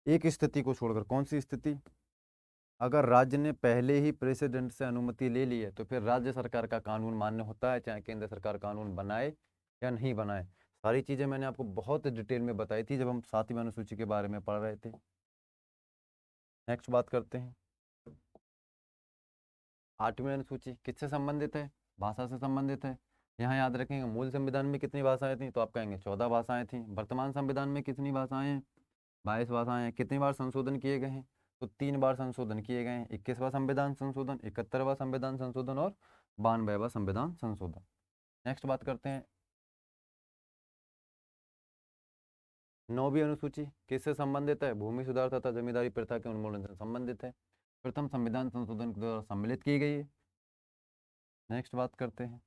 एक स्थिति को छोड़कर, कौन सी स्थिति, अगर राज्य ने पहले ही प्रेसिडेंट से अनुमति ले ली है तो फिर राज्य सरकार का कानून मान्य होता है, चाहे केंद्र सरकार कानून बनाए या नहीं बनाए। सारी चीजें मैंने आपको बहुत डिटेल में बताई थी जब हम 7वीं अनुसूची के बारे में पढ़ रहे थे। नेक्स्ट बात करते हैं, 8वीं अनुसूची किससे संबंधित है, भाषा से संबंधित है। यहाँ याद रखेंगे मूल संविधान में कितनी भाषाएं थी, तो आप कहेंगे 14 भाषाएं थी। वर्तमान संविधान में कितनी भाषाएं हैं, 22 भाषाएं हैं। कितनी बार संशोधन किए गए हैं, तो 3 बार संशोधन किए गए हैं, 21वां संविधान संशोधन, 71वां संविधान संशोधन और 92वां संविधान संशोधन। नेक्स्ट बात करते हैं, 9वीं अनुसूची किससे संबंधित है, भूमि सुधार तथा जमींदारी प्रथा के उन्मूलन से संबंधित है, प्रथम संविधान संशोधन के द्वारा सम्मिलित की गई है। नेक्स्ट बात करते हैं,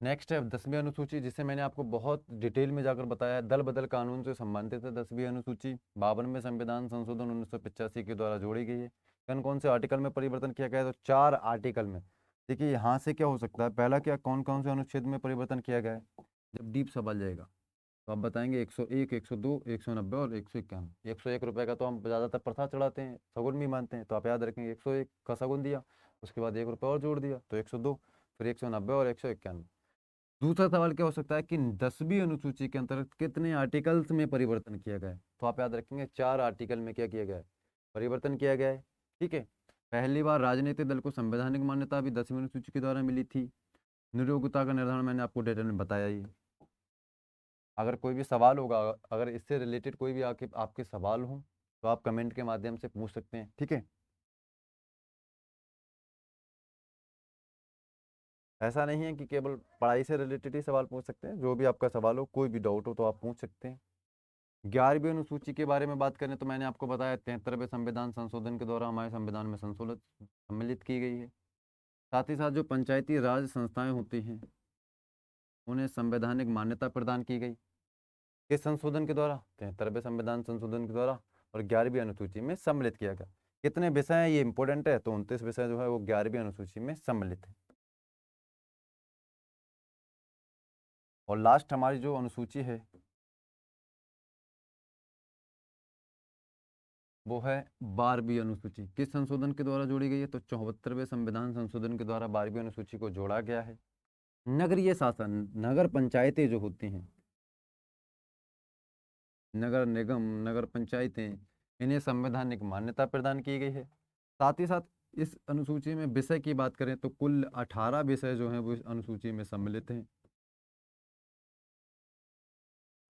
नेक्स्ट है 10वीं अनुसूची, जिसे मैंने आपको बहुत डिटेल में जाकर बताया है, दल बदल कानून से संबंधित है 10वीं अनुसूची। 52वें संविधान संशोधन 1985 के द्वारा जोड़ी गई है। कौन कौन से आर्टिकल में परिवर्तन किया गया है, तो 4 आर्टिकल में। देखिए यहाँ से क्या हो सकता है, पहला क्या, कौन कौन से अनुच्छेद में परिवर्तन किया गया है, जब डीप सवाल जाएगा तो आप बताएंगे 101, 102, 190 और 191। 101 रुपये का तो हम ज़्यादातर प्रथा चढ़ाते हैं, सगुन भी मानते हैं, तो आप याद रखेंगे 101 का सगुन दिया, उसके बाद 1 रुपये और जोड़ दिया तो 102, फिर 190 और 191। दूसरा सवाल क्या हो सकता है कि 10वीं अनुसूची के अंतर्गत कितने आर्टिकल्स में परिवर्तन किया गया है, तो आप याद रखेंगे 4 आर्टिकल में क्या किया गया है, परिवर्तन किया गया है, ठीक है। पहली बार राजनीतिक दल को संवैधानिक मान्यता भी 10वीं अनुसूची के द्वारा मिली थी। नियोक्ता का निर्धारण मैंने आपको डिटेल में बताया ही। अगर कोई भी सवाल होगा, अगर इससे रिलेटेड कोई भी आपके सवाल हो तो आप कमेंट के माध्यम से पूछ सकते हैं, ठीक है। ऐसा नहीं है कि केवल पढ़ाई से रिलेटेड ही सवाल पूछ सकते हैं, जो भी आपका सवाल हो, कोई भी डाउट हो तो आप पूछ सकते हैं। 11वीं अनुसूची के बारे में बात करें तो मैंने आपको बताया 73वें संविधान संशोधन के द्वारा हमारे संविधान में संशोधित सम्मिलित की गई है। साथ ही साथ जो पंचायती राज संस्थाएं होती हैं उन्हें संवैधानिक मान्यता प्रदान की गई, किस संशोधन के द्वारा? 73वें संविधान संशोधन के द्वारा, और 11वीं अनुसूची में सम्मिलित किया गया। कितने विषय हैं ये इंपॉर्टेंट है, तो 29 विषय जो है वो 11वीं अनुसूची में सम्मिलित है। और लास्ट हमारी जो अनुसूची है वो है 12वीं अनुसूची। किस संशोधन के द्वारा जोड़ी गई है? तो 74वें संविधान संशोधन के द्वारा 12वीं अनुसूची को जोड़ा गया है। नगरीय शासन, नगर पंचायतें जो होती हैं, नगर निगम, नगर पंचायतें, इन्हें संवैधानिक मान्यता प्रदान की गई है। साथ ही साथ इस अनुसूची में विषय की बात करें तो कुल 18 विषय जो हैं वो इस अनुसूची में सम्मिलित हैं।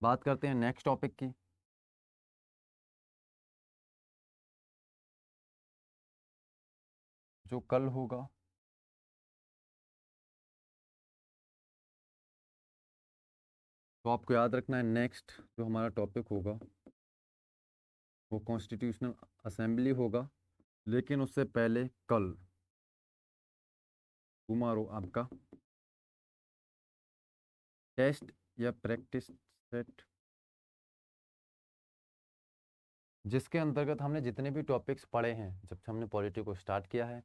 बात करते हैं नेक्स्ट टॉपिक की। जो कल होगा, तो आपको याद रखना है नेक्स्ट जो हमारा टॉपिक होगा वो कॉन्स्टिट्यूशनल असेंबली होगा। लेकिन उससे पहले कल टुमारो आपका टेस्ट या प्रैक्टिस सेट, जिसके अंतर्गत हमने जितने भी टॉपिक्स पढ़े हैं जब से हमने पॉलिटी को स्टार्ट किया है,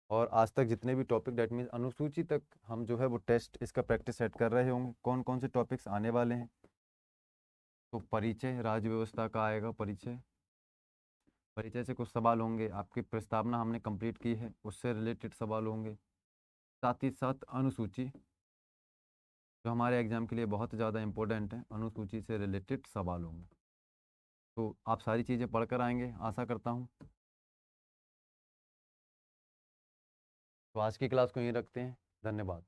और आज तक जितने भी टॉपिक डेट मीन्स अनुसूची तक हम जो है वो टेस्ट इसका प्रैक्टिस सेट कर रहे होंगे। कौन कौन से टॉपिक्स आने वाले हैं? तो परिचय, राज्य व्यवस्था का आएगा परिचय। परिचय से कुछ सवाल होंगे, आपकी प्रस्तावना हमने कंप्लीट की है उससे रिलेटेड सवाल होंगे। साथ ही साथ अनुसूची जो हमारे एग्जाम के लिए बहुत ज़्यादा इंपॉर्टेंट है, अनुसूची से रिलेटेड सवाल होंगे। तो आप सारी चीज़ें पढ़कर आएंगे आशा करता हूँ। तो आज की क्लास को यहीं रखते हैं, धन्यवाद।